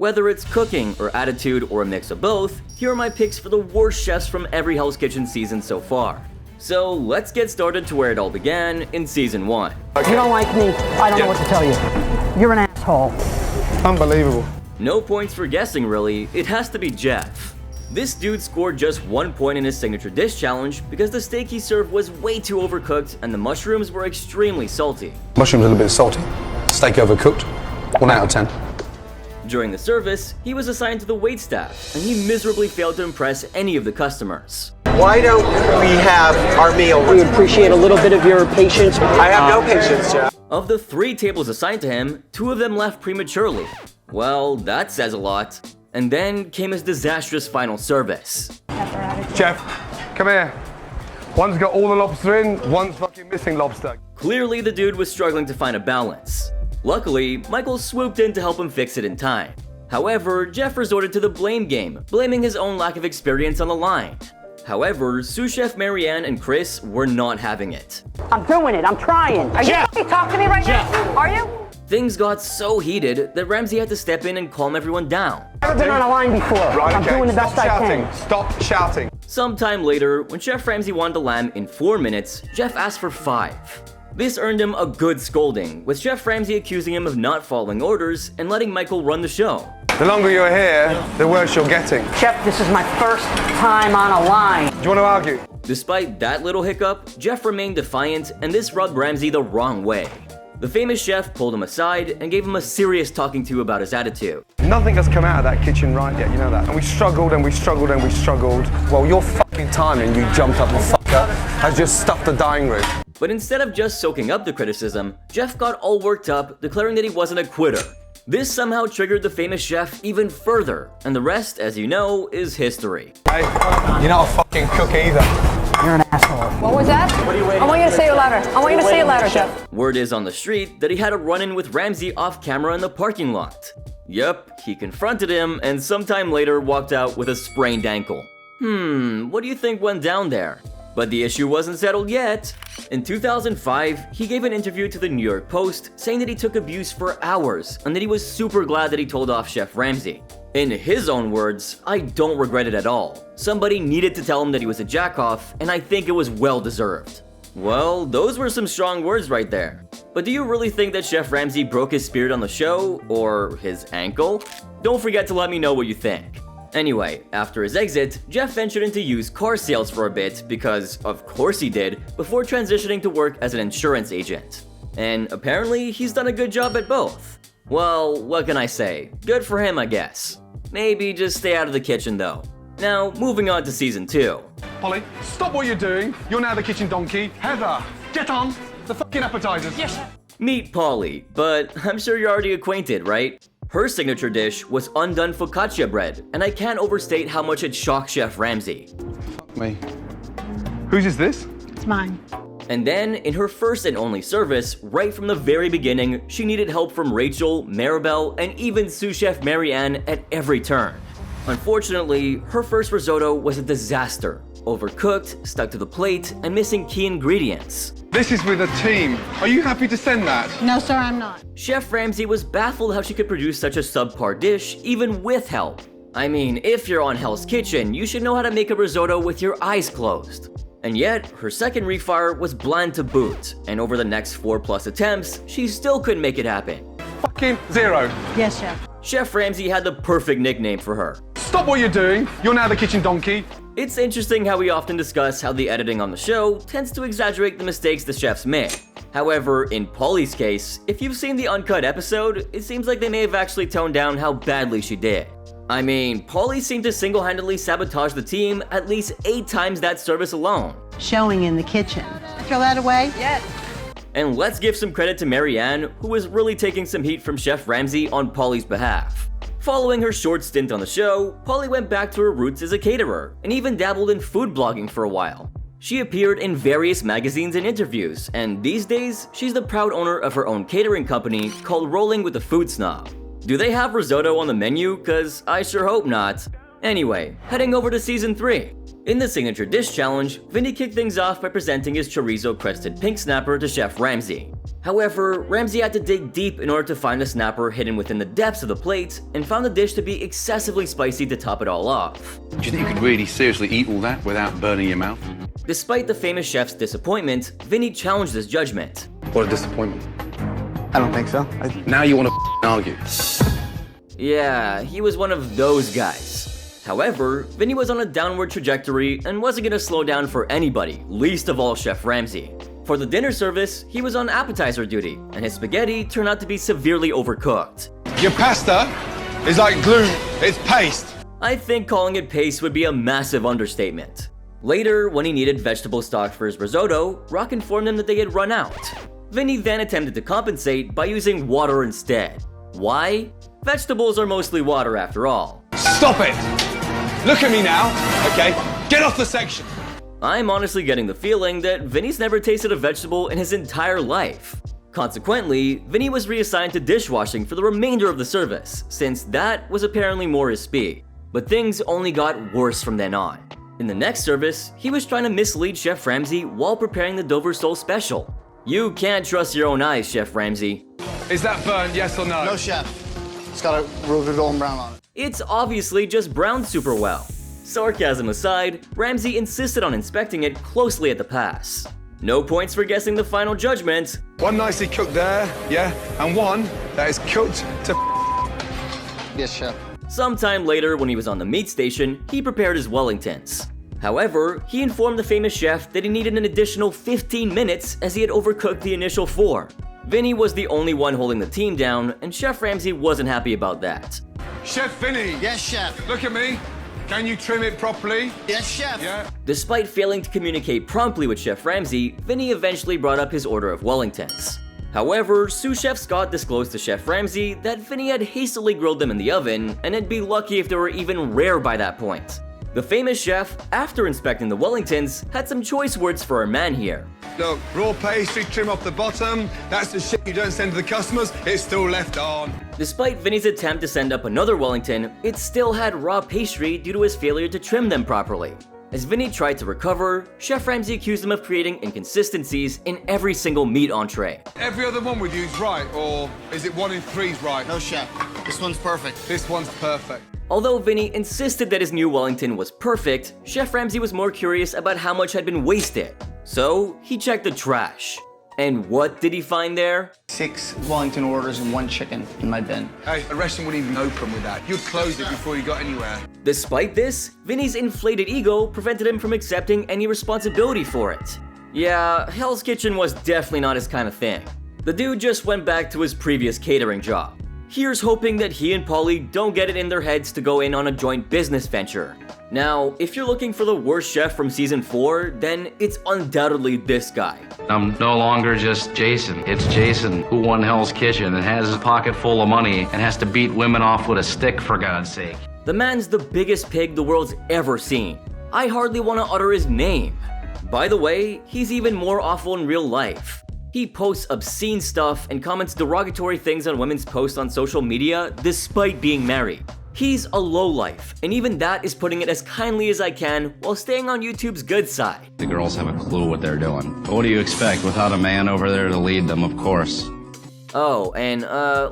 Whether it's cooking or attitude or a mix of both, here are my picks for the worst chefs from every Hell's Kitchen season so far. So let's get started to where it all began in season 1. You don't like me, I don't know what to tell you. You're an asshole. Unbelievable. No points for guessing really, it has to be Jeff. This dude scored just 1 point in his signature dish challenge because the steak he served was way too overcooked and the mushrooms were extremely salty. Mushrooms a little bit salty. Steak overcooked. 1 out of 10. During the service, he was assigned to the waitstaff, and he miserably failed to impress any of the customers. Why don't we have our meal? We appreciate a little bit of your patience. I have no patience, Jeff. Of the 3 tables assigned to him, 2 of them left prematurely. Well, that says a lot. And then came his disastrous final service. Jeff, come here. One's got all the lobster in, one's fucking missing lobster. Clearly, the dude was struggling to find a balance. Luckily, Michael swooped in to help him fix it in time. However, Jeff resorted to the blame game, blaming his own lack of experience on the line. However, sous chef Marianne and Chris were not having it. I'm doing it, I'm trying. Are you talking to me right now? Are you? Things got so heated that Ramsay had to step in and calm everyone down. I've never been on a line before. Right, I'm okay. doing the best Stop I shouting. can. Stop shouting. Sometime later, when Chef Ramsay wanted the lamb in 4 minutes, Jeff asked for 5. This earned him a good scolding, with Chef Ramsay accusing him of not following orders and letting Michael run the show. The longer you're here, the worse you're getting. Chef, this is my first time on a line. Do you want to argue? Despite that little hiccup, Jeff remained defiant, and this rubbed Ramsay the wrong way. The famous chef pulled him aside and gave him a serious talking to about his attitude. Nothing has come out of that kitchen right yet, you know that. And we struggled and we struggled and we struggled. Well, your fucking timing, you jumped up and fucker, has just stuffed the dining room. But instead of just soaking up the criticism, Jeff got all worked up, declaring that he wasn't a quitter. This somehow triggered the famous chef even further, and the rest, as you know, is history. Hey, you're not a fucking cook either. You're an asshole. What was that? I want you to say it louder. I want you to say it louder, Jeff. Word is on the street that he had a run-in with Ramsay off camera in the parking lot. Yup, he confronted him and sometime later walked out with a sprained ankle. What do you think went down there? But the issue wasn't settled yet. In 2005, he gave an interview to the New York Post saying that he took abuse for hours and that he was super glad that he told off Chef Ramsay. In his own words, I don't regret it at all. Somebody needed to tell him that he was a jackoff, and I think it was well deserved. Well, those were some strong words right there. But do you really think that Chef Ramsay broke his spirit on the show, or his ankle? Don't forget to let me know what you think. Anyway, after his exit, Jeff ventured into used car sales for a bit because, of course he did, before transitioning to work as an insurance agent. And apparently, he's done a good job at both. Well, what can I say? Good for him, I guess. Maybe just stay out of the kitchen though. Now, moving on to season 2. Polly, stop what you're doing. You're now the kitchen donkey. Heather, get on. The fucking appetizers. Yes. Meet Polly, but I'm sure you're already acquainted, right? Her signature dish was undone focaccia bread, and I can't overstate how much it shocked Chef Ramsay. Fuck me. Whose is this? It's mine. And then, in her first and only service, right from the very beginning, she needed help from Rachel, Maribel, and even sous chef Marianne at every turn. Unfortunately, her first risotto was a disaster. Overcooked, stuck to the plate, and missing key ingredients. This is with a team. Are you happy to send that? No, sir, I'm not. Chef Ramsay was baffled how she could produce such a subpar dish, even with help. I mean, if you're on Hell's Kitchen, you should know how to make a risotto with your eyes closed. And yet, her second refire was bland to boot, and over the next 4+ attempts, she still couldn't make it happen. Fucking 0. Yes, Chef. Chef Ramsay had the perfect nickname for her. Stop what you're doing. You're now the kitchen donkey. It's interesting how we often discuss how the editing on the show tends to exaggerate the mistakes the chefs make. However, in Polly's case, if you've seen the uncut episode, it seems like they may have actually toned down how badly she did. I mean, Polly seemed to single-handedly sabotage the team at least 8 times that service alone. Showing in the kitchen. Throw that away? Yes. And let's give some credit to Marianne, who was really taking some heat from Chef Ramsay on Polly's behalf. Following her short stint on the show, Polly went back to her roots as a caterer, and even dabbled in food blogging for a while. She appeared in various magazines and interviews, and these days, she's the proud owner of her own catering company called Rolling with the Food Snob. Do they have risotto on the menu? Cause I sure hope not. Anyway, heading over to Season 3. In the Signature Dish Challenge, Vinny kicked things off by presenting his chorizo-crested pink snapper to Chef Ramsay. However, Ramsay had to dig deep in order to find the snapper hidden within the depths of the plate and found the dish to be excessively spicy to top it all off. Do you think you could really seriously eat all that without burning your mouth? Despite the famous chef's disappointment, Vinny challenged his judgment. What a disappointment. I don't think so. Now you want to argue. Yeah, he was one of those guys. However, Vinny was on a downward trajectory and wasn't gonna slow down for anybody, least of all Chef Ramsay. For the dinner service, he was on appetizer duty, and his spaghetti turned out to be severely overcooked. Your pasta is like glue, it's paste. I think calling it paste would be a massive understatement. Later, when he needed vegetable stock for his risotto, Rock informed him that they had run out. Vinny then attempted to compensate by using water instead. Why? Vegetables are mostly water after all. Stop it! Look at me now, okay? Get off the section. I'm honestly getting the feeling that Vinny's never tasted a vegetable in his entire life. Consequently, Vinny was reassigned to dishwashing for the remainder of the service, since that was apparently more his speed. But things only got worse from then on. In the next service, he was trying to mislead Chef Ramsay while preparing the Dover Sole Special. You can't trust your own eyes, Chef Ramsay. Is that burned, yes or no? No, chef. It's got a real good golden brown on it. It's obviously just browned super well. Sarcasm aside, Ramsay insisted on inspecting it closely at the pass. No points for guessing the final judgment. One nicely cooked there, yeah, and one that is cooked to Yes, chef. Sometime later, when he was on the meat station, he prepared his Wellingtons. However, he informed the famous chef that he needed an additional 15 minutes as he had overcooked the initial 4. Vinny was the only one holding the team down, and Chef Ramsay wasn't happy about that. Chef Vinny. Yes, chef. Look at me. Can you trim it properly? Yes, chef. Yeah. Despite failing to communicate promptly with Chef Ramsay, Vinny eventually brought up his order of Wellingtons. However, sous chef Scott disclosed to Chef Ramsay that Vinny had hastily grilled them in the oven, and it'd be lucky if they were even rare by that point. The famous chef, after inspecting the Wellingtons, had some choice words for our man here. Look, raw pastry, trim off the bottom. That's the shit you don't send to the customers. It's still left on. Despite Vinny's attempt to send up another Wellington, it still had raw pastry due to his failure to trim them properly. As Vinny tried to recover, Chef Ramsay accused him of creating inconsistencies in every single meat entree. Every other one with you is right, or is it 1 in 3's right? No, chef. This one's perfect. This one's perfect. Although Vinny insisted that his new Wellington was perfect, Chef Ramsay was more curious about how much had been wasted. So, he checked the trash. And what did he find there? 6 Wellington orders and 1 chicken in my bin. Hey, a restaurant wouldn't even open with that. You'd close it before you got anywhere. Despite this, Vinny's inflated ego prevented him from accepting any responsibility for it. Yeah, Hell's Kitchen was definitely not his kind of thing. The dude just went back to his previous catering job. Here's hoping that he and Polly don't get it in their heads to go in on a joint business venture. Now, if you're looking for the worst chef from season 4, then it's undoubtedly this guy. I'm no longer just Jason. It's Jason who won Hell's Kitchen and has his pocket full of money and has to beat women off with a stick, for God's sake. The man's the biggest pig the world's ever seen. I hardly want to utter his name. By the way, he's even more awful in real life. He posts obscene stuff and comments derogatory things on women's posts on social media despite being married. He's a lowlife, and even that is putting it as kindly as I can while staying on YouTube's good side. The girls have a clue what they're doing. But what do you expect without a man over there to lead them, of course? Oh, and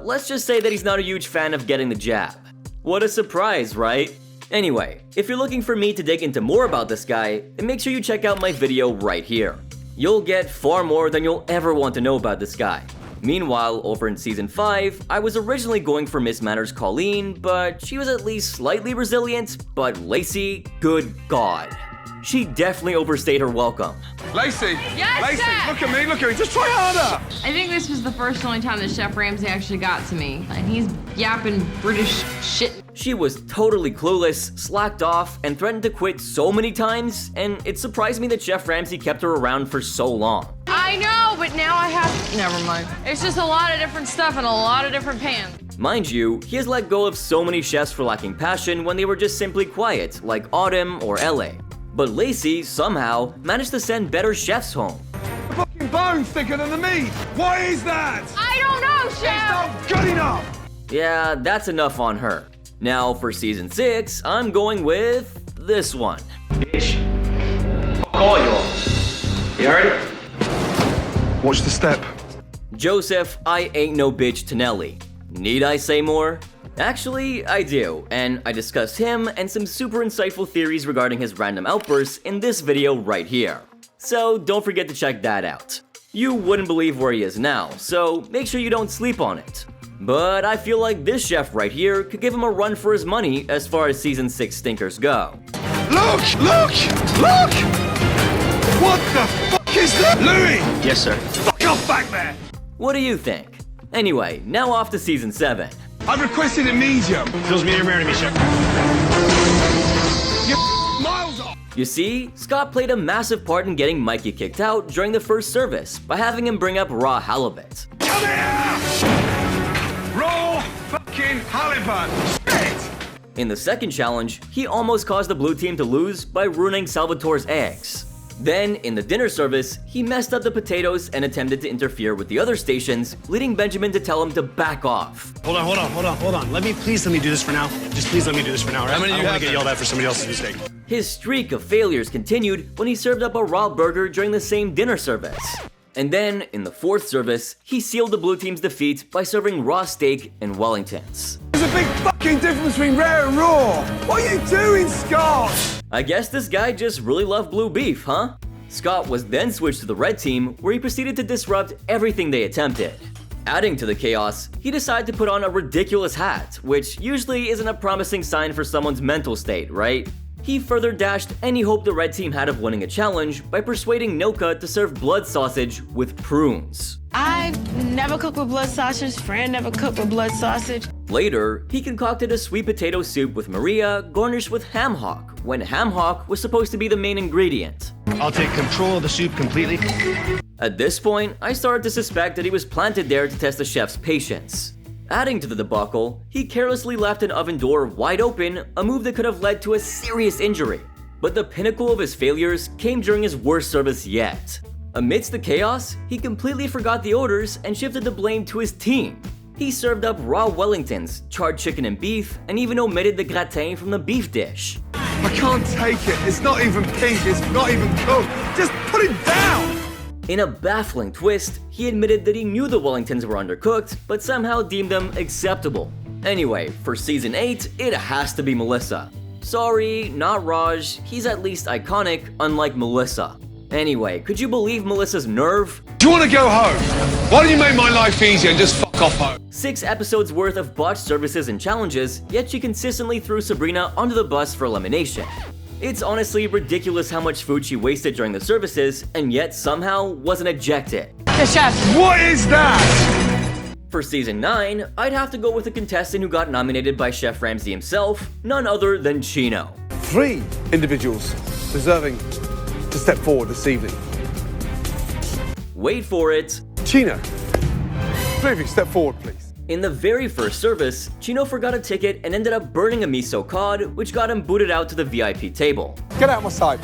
let's just say that he's not a huge fan of getting the jab. What a surprise, right? Anyway, if you're looking for me to dig into more about this guy, then make sure you check out my video right here. You'll get far more than you'll ever want to know about this guy. Meanwhile, over in Season 5, I was originally going for Miss Manners Colleen, but she was at least slightly resilient, but Lacey, good God. She definitely overstayed her welcome. Lacey! Yes, Lacey, Chef! look at me, just try harder! I think this was the first and only time that Chef Ramsay actually got to me. And he's yapping British shit. She was totally clueless, slacked off, and threatened to quit so many times, and it surprised me that Chef Ramsay kept her around for so long. I know, but now I have... Never mind. It's just a lot of different stuff in a lot of different pans. Mind you, he has let go of so many chefs for lacking passion when they were just simply quiet, like Autumn or LA. But Lacey, somehow, managed to send better chefs home. The fucking bone's thicker than the meat! Why is that? I don't know, Chef! It's not good enough! Yeah, that's enough on her. Now for season 6, I'm going with this one. Bitch. Fuck all y'all. You heard it? Watch the step. Joseph I Ain't No Bitch Tonelli. Need I say more? Actually, I do, and I discussed him and some super insightful theories regarding his random outbursts in this video right here. So don't forget to check that out. You wouldn't believe where he is now, so make sure you don't sleep on it. But I feel like this chef right here could give him a run for his money as far as season 6 stinkers go. Look! Look! Look! What the fuck is that? Louis! Yes, sir. Fuck off back there! What do you think? Anyway, now off to season 7. I've requested a medium. Feels medium rare to me, chef. You're miles off. You see, Scott played a massive part in getting Mikey kicked out during the first service by having him bring up raw halibut. Come here! Raw fucking halibut. Shit! In the second challenge, he almost caused the blue team to lose by ruining Salvatore's eggs. Then, in the dinner service, he messed up the potatoes and attempted to interfere with the other stations, leading Benjamin to tell him to back off. Hold on. Let me do this for now. Just please let me do this for now, right? How many I do don't you want to have get yelled at for somebody else's mistake. His streak of failures continued when he served up a raw burger during the same dinner service. And then, in the fourth service, he sealed the blue team's defeat by serving raw steak and Wellingtons. There's a big fucking difference between rare and raw. What are you doing, Scott? I guess this guy just really loved blue beef, huh? Scott was then switched to the red team, where he proceeded to disrupt everything they attempted. Adding to the chaos, he decided to put on a ridiculous hat, which usually isn't a promising sign for someone's mental state, right? He further dashed any hope the red team had of winning a challenge by persuading Nilka to serve blood sausage with prunes. I've never cooked with blood sausage. Fran never cooked with blood sausage. Later, he concocted a sweet potato soup with Maria garnished with ham hock, when ham hock was supposed to be the main ingredient. I'll take control of the soup completely. At this point, I started to suspect that he was planted there to test the chef's patience. Adding to the debacle, he carelessly left an oven door wide open, a move that could have led to a serious injury. But the pinnacle of his failures came during his worst service yet. Amidst the chaos, he completely forgot the orders and shifted the blame to his team. He served up raw Wellingtons, charred chicken and beef, and even omitted the gratin from the beef dish. I can't take it. It's not even pink. It's not even cooked. Just put it down. In a baffling twist, he admitted that he knew the Wellingtons were undercooked, but somehow deemed them acceptable. Anyway, for season 8, it has to be Melissa. Sorry, not Raj, he's at least iconic, unlike Melissa. Anyway, could you believe Melissa's nerve? Do you want to go home? Why don't you make my life easier and just fuck off home? 6 episodes worth of botched services and challenges, yet she consistently threw Sabrina onto the bus for elimination. It's honestly ridiculous how much food she wasted during the services, and yet somehow wasn't ejected. The chef. What is that? For season 9, I'd have to go with a contestant who got nominated by Chef Ramsay himself, none other than Chino. 3 individuals deserving to step forward this evening. Wait for it. Chino, 3 of you, step forward, please. In the very first service, Chino forgot a ticket and ended up burning a miso cod, which got him booted out to the VIP table. Get out my side.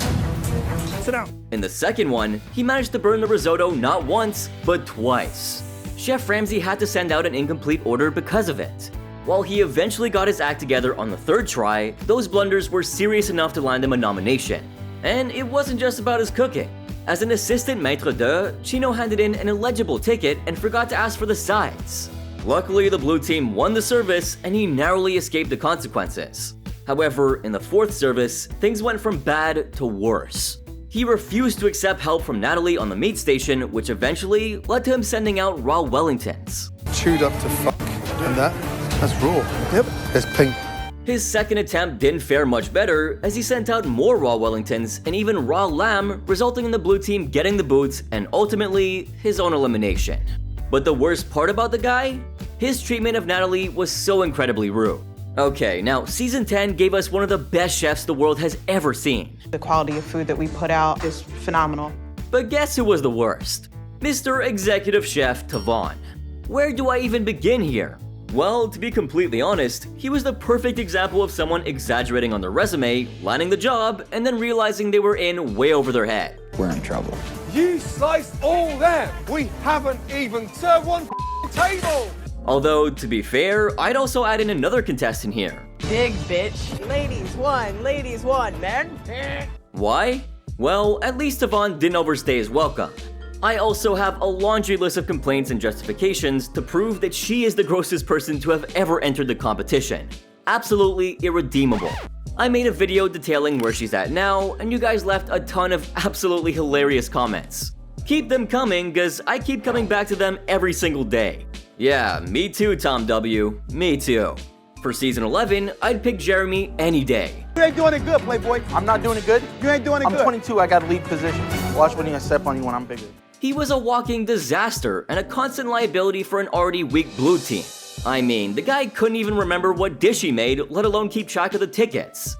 Sit down. In the second one, he managed to burn the risotto not once, but twice. Chef Ramsay had to send out an incomplete order because of it. While he eventually got his act together on the third try, those blunders were serious enough to land him a nomination. And it wasn't just about his cooking. As an assistant maître d'œuvre, Chino handed in an illegible ticket and forgot to ask for the sides. Luckily, the blue team won the service and he narrowly escaped the consequences. However, in the fourth service, things went from bad to worse. He refused to accept help from Natalie on the meat station, which eventually led to him sending out raw Wellingtons. Chewed up to fuck. And that's raw. Yep, there's pink. His second attempt didn't fare much better, as he sent out more raw Wellingtons and even raw lamb, resulting in the blue team getting the boots and ultimately his own elimination. But the worst part about the guy? His treatment of Natalie was so incredibly rude. Okay, now season 10 gave us one of the best chefs the world has ever seen. The quality of food that we put out is phenomenal. But guess who was the worst? Mr. Executive Chef Tavon. Where do I even begin here? Well, to be completely honest, he was the perfect example of someone exaggerating on their resume, landing the job, and then realizing they were in way over their head. We're in trouble. You sliced all them. We haven't even served one table. Although, to be fair, I'd also add in another contestant here, Big bitch. Ladies won, man. Why? Well, at least Yvonne didn't overstay his welcome. I also have a laundry list of complaints and justifications to prove that she is the grossest person to have ever entered the competition. Absolutely irredeemable. I made a video detailing where she's at now, and you guys left a ton of absolutely hilarious comments. Keep them coming, cause I keep coming back to them every single day. Yeah, me too, Tom W. Me too. For season 11, I'd pick Jeremy any day. You ain't doing it good, Playboy. I'm not doing it good. You ain't doing it good. I'm 22, I got lead position. Watch when you step on you when I'm bigger. He was a walking disaster and a constant liability for an already weak blue team. I mean, the guy couldn't even remember what dish he made, let alone keep track of the tickets.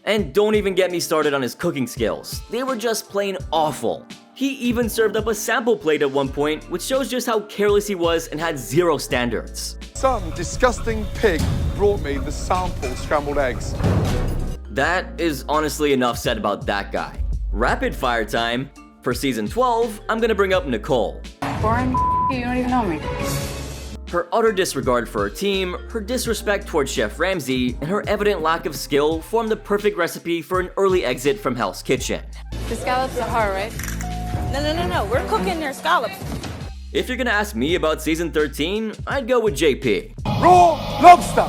And don't even get me started on his cooking skills. They were just plain awful. He even served up a sample plate at one point, which shows just how careless he was and had zero standards. Some disgusting pig brought me the sample scrambled eggs. That is honestly enough said about that guy. Rapid fire time. For season 12, I'm gonna bring up Nicole. Boring. You don't even know me. Her utter disregard for her team, her disrespect towards Chef Ramsay, and her evident lack of skill form the perfect recipe for an early exit from Hell's Kitchen. The scallops are hard, right? No. We're cooking their scallops. If you're gonna ask me about season 13, I'd go with JP. Raw lobster.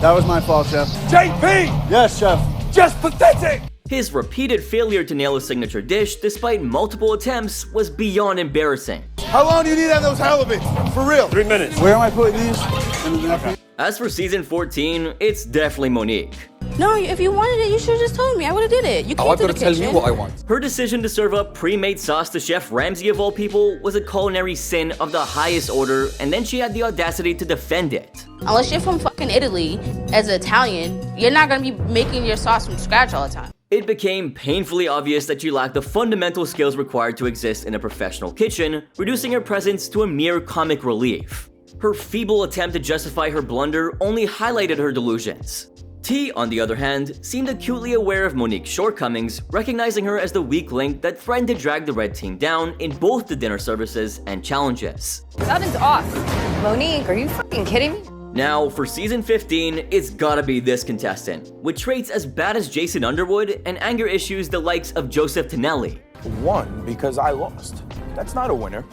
That was my fault, Chef. JP! Yes, Chef. Just pathetic! His repeated failure to nail a signature dish despite multiple attempts was beyond embarrassing. How long do you need to have those halibuts? For real? 3 minutes. Where am I putting these? In the napkin? As for season 14, it's definitely Monique. No, if you wanted it, you should have just told me. I would have did it. You came to the kitchen. Tell you what I want. Her decision to serve up pre-made sauce to Chef Ramsay of all people was a culinary sin of the highest order, and then she had the audacity to defend it. Unless you're from fucking Italy, as an Italian, you're not gonna be making your sauce from scratch all the time. It became painfully obvious that she lacked the fundamental skills required to exist in a professional kitchen, reducing her presence to a mere comic relief. Her feeble attempt to justify her blunder only highlighted her delusions. T, on the other hand, seemed acutely aware of Monique's shortcomings, recognizing her as the weak link that threatened to drag the red team down in both the dinner services and challenges. Something's off. Monique, are you fucking kidding me? Now, for season 15, it's gotta be this contestant, with traits as bad as Jason Underwood and anger issues the likes of Joseph Tonelli. Won because I lost. That's not a winner.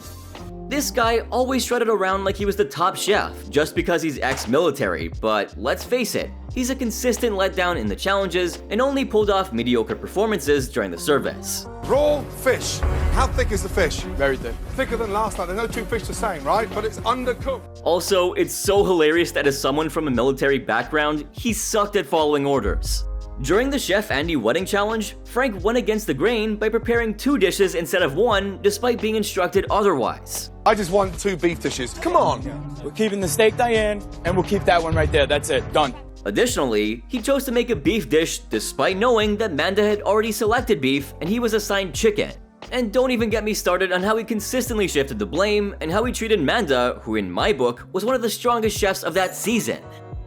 This guy always strutted around like he was the top chef, just because he's ex-military, but let's face it, he's a consistent letdown in the challenges and only pulled off mediocre performances during the service. Raw fish. How thick is the fish? Very thick. Thicker than last night. There's no two fish the same, right? But it's undercooked. Also, it's so hilarious that as someone from a military background, he sucked at following orders. During the Chef Andy wedding challenge, Frank went against the grain by preparing 2 dishes instead of 1, despite being instructed otherwise. I just want 2 beef dishes. Come on. We're keeping the steak Diane, and we'll keep that one right there. That's it. Done. Additionally, he chose to make a beef dish despite knowing that Manda had already selected beef and he was assigned chicken. And don't even get me started on how he consistently shifted the blame and how he treated Manda, who in my book was one of the strongest chefs of that season.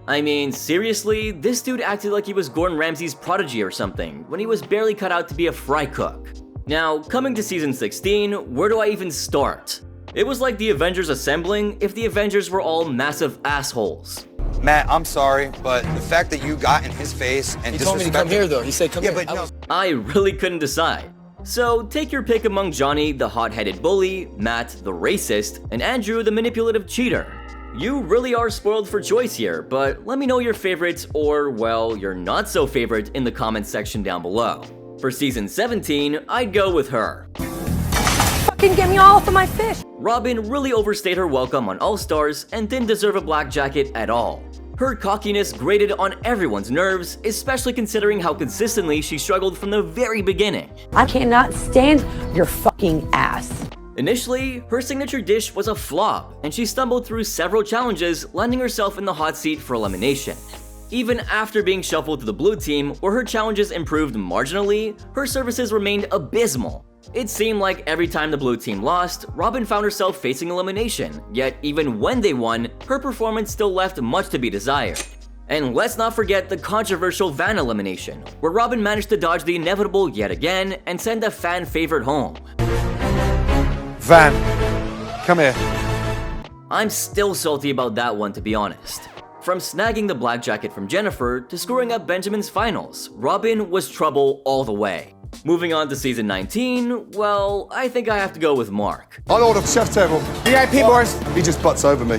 I mean, seriously, this dude acted like he was Gordon Ramsay's prodigy or something, when he was barely cut out to be a fry cook. Now, coming to season 16, where do I even start? It was like the Avengers assembling if the Avengers were all massive assholes. Matt, I'm sorry, but the fact that you got in his face and He told me to come here, though. He said come here. But no. I really couldn't decide. So take your pick among Johnny, the hot-headed bully, Matt, the racist, and Andrew, the manipulative cheater. You really are spoiled for choice here, but let me know your favorites or, well, your not-so-favorite in the comments section down below. For season 17, I'd go with her. Fucking get me off of my fish! Robin really overstayed her welcome on All Stars and didn't deserve a black jacket at all. Her cockiness grated on everyone's nerves, especially considering how consistently she struggled from the very beginning. I cannot stand your fucking ass. Initially, her signature dish was a flop, and she stumbled through several challenges, landing herself in the hot seat for elimination. Even after being shuffled to the blue team, where her challenges improved marginally, her services remained abysmal. It seemed like every time the blue team lost, Robin found herself facing elimination, yet even when they won, her performance still left much to be desired. And let's not forget the controversial Van elimination, where Robin managed to dodge the inevitable yet again and send a fan favorite home. Van, come here. I'm still salty about that one, to be honest. From snagging the black jacket from Jennifer to screwing up Benjamin's finals, Robin was trouble all the way. Moving on to season 19, well, I think I have to go with Mark. I'll order chef table. VIP, boys. He just butts over me.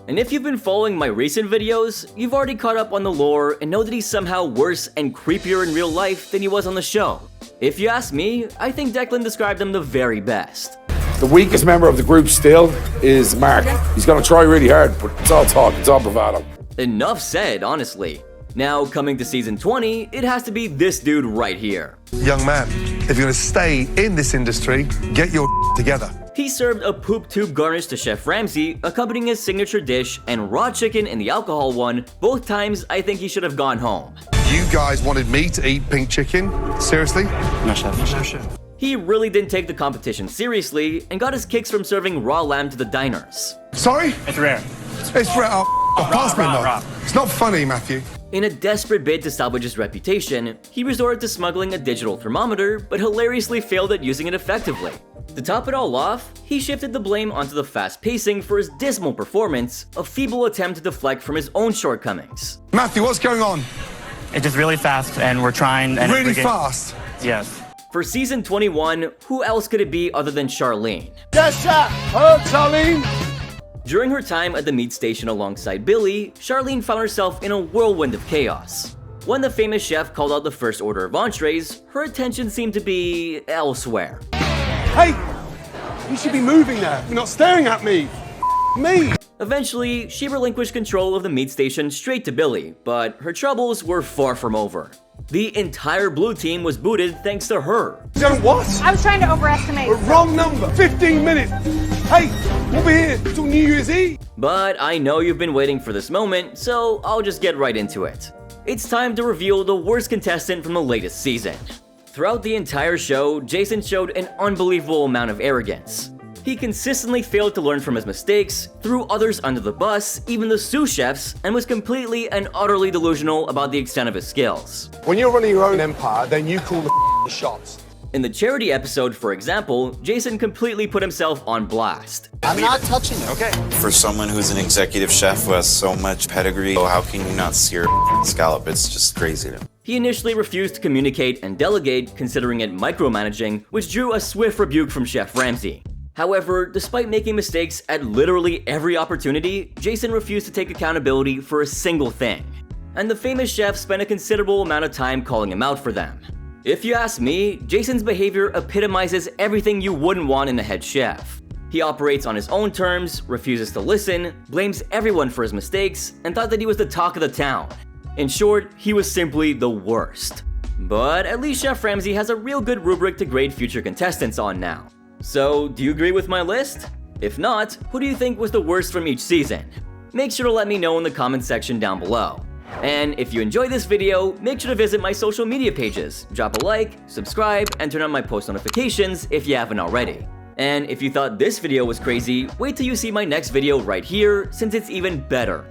And if you've been following my recent videos, you've already caught up on the lore and know that he's somehow worse and creepier in real life than he was on the show. If you ask me, I think Declan described him the very best. The weakest member of the group still is Mark. He's gonna try really hard, but it's all talk, it's all bravado. Enough said, honestly. Now, coming to season 20, it has to be this dude right here. Young man, if you're going to stay in this industry, get your together. He served a poop tube garnish to Chef Ramsay, accompanying his signature dish, and raw chicken in the alcohol one. Both times, I think he should have gone home. You guys wanted me to eat pink chicken? Seriously? No, chef. No, chef. He really didn't take the competition seriously and got his kicks from serving raw lamb to the diners. Sorry? It's rare. It's rare. Oh, pass me raw. It's not funny, Matthew. In a desperate bid to salvage his reputation, he resorted to smuggling a digital thermometer, but hilariously failed at using it effectively. To top it all off, he shifted the blame onto the fast pacing for his dismal performance, a feeble attempt to deflect from his own shortcomings. Matthew, what's going on? It's just really fast, and we're trying. And really fast? Yes. For season 21, who else could it be other than Charlene? Yes, sir. Hello, Charlene. During her time at the meat station alongside Billy, Charlene found herself in a whirlwind of chaos. When the famous chef called out the first order of entrees, her attention seemed to be elsewhere. Hey, you should be moving there. You're not staring at me. Me. Eventually, she relinquished control of the meat station straight to Billy, but her troubles were far from over. The entire blue team was booted thanks to her. You don't what? I was trying to overestimate. Wrong number. 15 minutes. Hey, we'll be here till New Year's Eve. But I know you've been waiting for this moment, so I'll just get right into it. It's time to reveal the worst contestant from the latest season. Throughout the entire show, Jason showed an unbelievable amount of arrogance. He consistently failed to learn from his mistakes, threw others under the bus, even the sous chefs, and was completely and utterly delusional about the extent of his skills. When you're running your own empire, then you call the shots. In the charity episode, for example, Jason completely put himself on blast. I'm not touching it. Okay. For someone who's an executive chef who has so much pedigree, how can you not sear a scallop? It's just crazy. He initially refused to communicate and delegate, considering it micromanaging, which drew a swift rebuke from Chef Ramsay. However, despite making mistakes at literally every opportunity, Jason refused to take accountability for a single thing. And the famous chef spent a considerable amount of time calling him out for them. If you ask me, Jason's behavior epitomizes everything you wouldn't want in a head chef. He operates on his own terms, refuses to listen, blames everyone for his mistakes, and thought that he was the talk of the town. In short, he was simply the worst. But at least Chef Ramsay has a real good rubric to grade future contestants on now. So, do you agree with my list? If not, who do you think was the worst from each season? Make sure to let me know in the comments section down below. And if you enjoyed this video, make sure to visit my social media pages, drop a like, subscribe, and turn on my post notifications if you haven't already. And if you thought this video was crazy, wait till you see my next video right here, since it's even better.